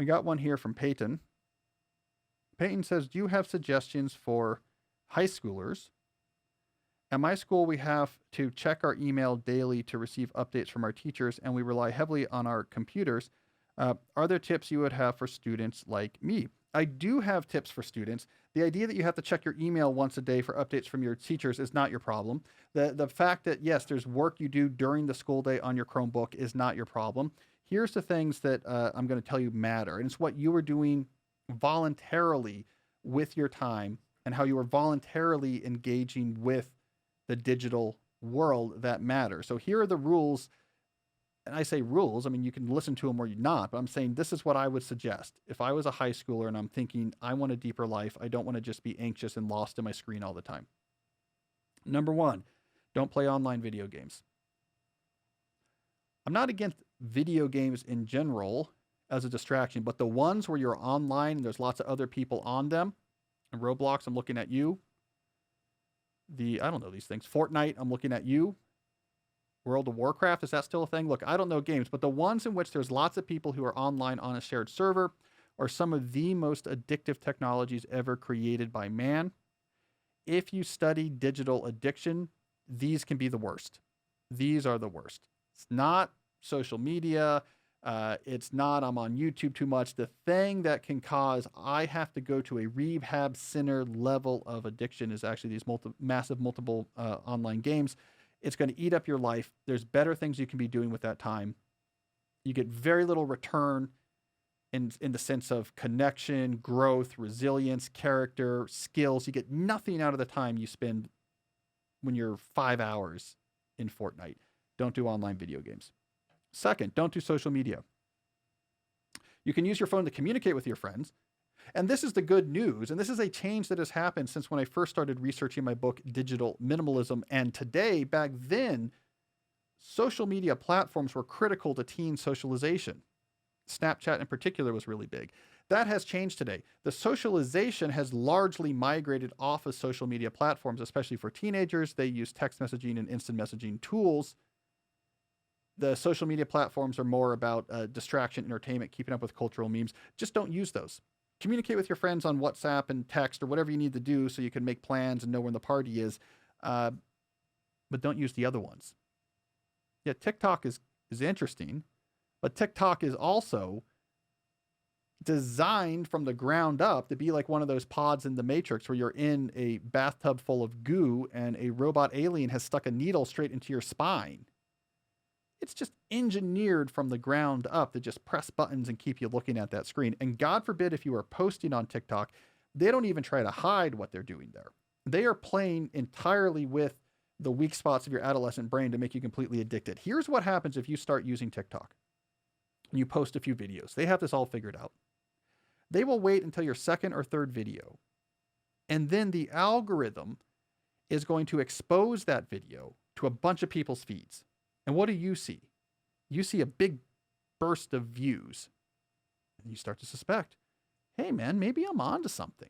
We got one here from Peyton. Peyton says, do you have suggestions for high schoolers? At my school, we have to check our email daily to receive updates from our teachers, and we rely heavily on our computers. Are there tips you would have for students like me? I do have tips for students. The idea that you have to check your email once a day for updates from your teachers is not your problem. The fact that, yes, there's work you do during the school day on your Chromebook is not your problem. Here's the things that I'm going to tell you matter, and it's what you are doing voluntarily with your time and how you are voluntarily engaging with the digital world that matters. So here are the rules. And I say rules, I mean, you can listen to them or you're not, but I'm saying this is what I would suggest. If I was a high schooler and I'm thinking, I want a deeper life, I don't want to just be anxious and lost in my screen all the time. Number one, don't play online video games. I'm not against video games in general as a distraction, but the ones where you're online and there's lots of other people on them, and Roblox, I'm looking at you. I don't know these things. Fortnite, I'm looking at you. World of Warcraft, is that still a thing? Look, I don't know games, but the ones in which there's lots of people who are online on a shared server are some of the most addictive technologies ever created by man. If you study digital addiction, these can be the worst. These are the worst. It's not social media. It's not I'm on YouTube too much. The thing that can cause I have to go to a rehab center level of addiction is actually these massive multiple online games. It's going to eat up your life. There's better things you can be doing with that time. You get very little return in the sense of connection, growth, resilience, character, skills. You get nothing out of the time you spend when you're 5 hours in Fortnite. Don't do online video games. Second, don't do social media. You can use your phone to communicate with your friends. And this is the good news. And this is a change that has happened since when I first started researching my book, Digital Minimalism. And today, back then, social media platforms were critical to teen socialization. Snapchat in particular was really big. That has changed today. The socialization has largely migrated off of social media platforms, especially for teenagers. They use text messaging and instant messaging tools. The social media platforms are more about distraction, entertainment, keeping up with cultural memes. Just don't use those. Communicate with your friends on WhatsApp and text or whatever you need to do so you can make plans and know when the party is. But don't use the other ones. Yeah, TikTok is interesting, but TikTok is also designed from the ground up to be like one of those pods in the Matrix where you're in a bathtub full of goo and a robot alien has stuck a needle straight into your spine. It's just engineered from the ground up to just press buttons and keep you looking at that screen. And God forbid if you are posting on TikTok, they don't even try to hide what they're doing there. They are playing entirely with the weak spots of your adolescent brain to make you completely addicted. Here's what happens if you start using TikTok and you post a few videos. They have this all figured out. They will wait until your second or third video. And then the algorithm is going to expose that video to a bunch of people's feeds. And what do you see? You see a big burst of views. And you start to suspect, hey man, maybe I'm onto something.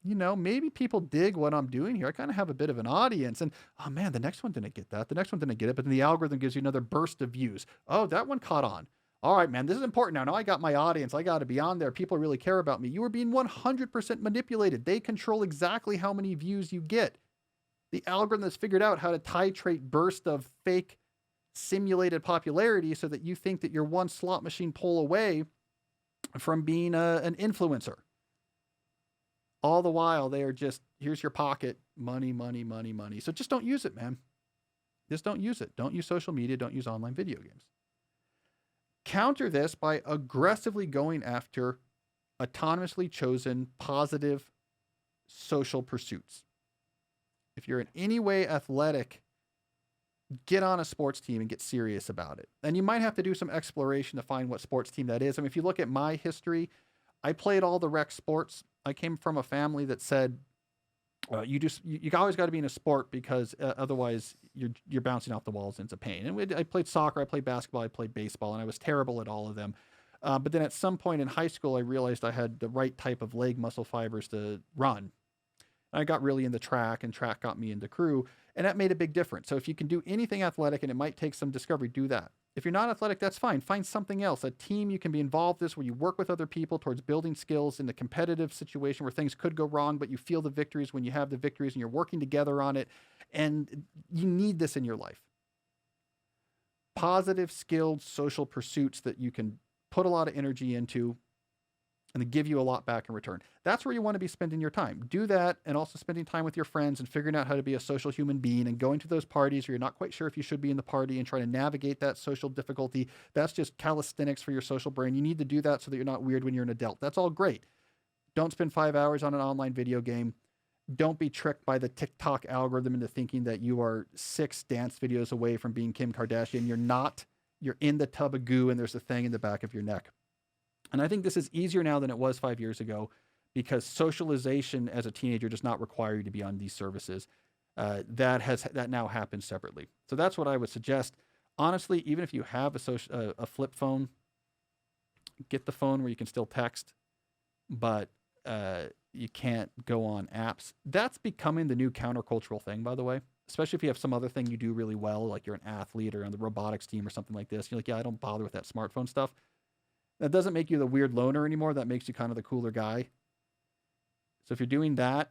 You know, maybe people dig what I'm doing here. I kind of have a bit of an audience. And, oh man, the next one didn't get that. The next one didn't get it. But then the algorithm gives you another burst of views. Oh, that one caught on. All right, man, this is important now. Now I got my audience. I got to be on there. People really care about me. You are being 100% manipulated. They control exactly how many views you get. The algorithm has figured out how to titrate burst of fake simulated popularity so that you think that you're one slot machine pull away from being an influencer. All the while they are just, here's your pocket, money, money, money, money. So just don't use it, man. Just don't use it. Don't use social media. Don't use online video games. Counter this by aggressively going after autonomously chosen positive social pursuits. If you're in any way athletic, get on a sports team and get serious about it. And you might have to do some exploration to find what sports team that is. I mean, if you look at my history, I played all the rec sports. I came from a family that said, you always got to be in a sport because otherwise you're bouncing off the walls into pain. And I played soccer, I played basketball, I played baseball, and I was terrible at all of them. But then at some point in high school, I realized I had the right type of leg muscle fibers to run. I got really into track, and track got me into crew, and that made a big difference. So if you can do anything athletic, and it might take some discovery, do that. If you're not athletic, that's fine. Find something else, a team you can be involved in where you work with other people towards building skills in a competitive situation where things could go wrong, but you feel the victories when you have the victories and you're working together on it. And you need this in your life. Positive, skilled social pursuits that you can put a lot of energy into and they give you a lot back in return. That's where you want to be spending your time. Do that, and also spending time with your friends and figuring out how to be a social human being and going to those parties where you're not quite sure if you should be in the party and trying to navigate that social difficulty. That's just calisthenics for your social brain. You need to do that so that you're not weird when you're an adult. That's all great. Don't spend 5 hours on an online video game. Don't be tricked by the TikTok algorithm into thinking that you are 6 dance videos away from being Kim Kardashian. You're not. You're in the tub of goo and there's a thing in the back of your neck. And I think this is easier now than it was 5 years ago because socialization as a teenager does not require you to be on these services. That now happens separately. So that's what I would suggest. Honestly, even if you have a flip phone, get the phone where you can still text, but you can't go on apps. That's becoming the new countercultural thing, by the way. Especially if you have some other thing you do really well, like you're an athlete or on the robotics team or something like this. You're like, yeah, I don't bother with that smartphone stuff. That doesn't make you the weird loner anymore. That makes you kind of the cooler guy. So if you're doing that,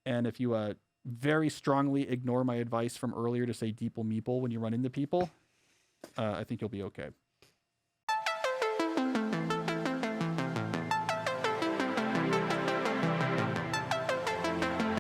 and if you very strongly ignore my advice from earlier to say deeple meeple when you run into people, I think you'll be okay.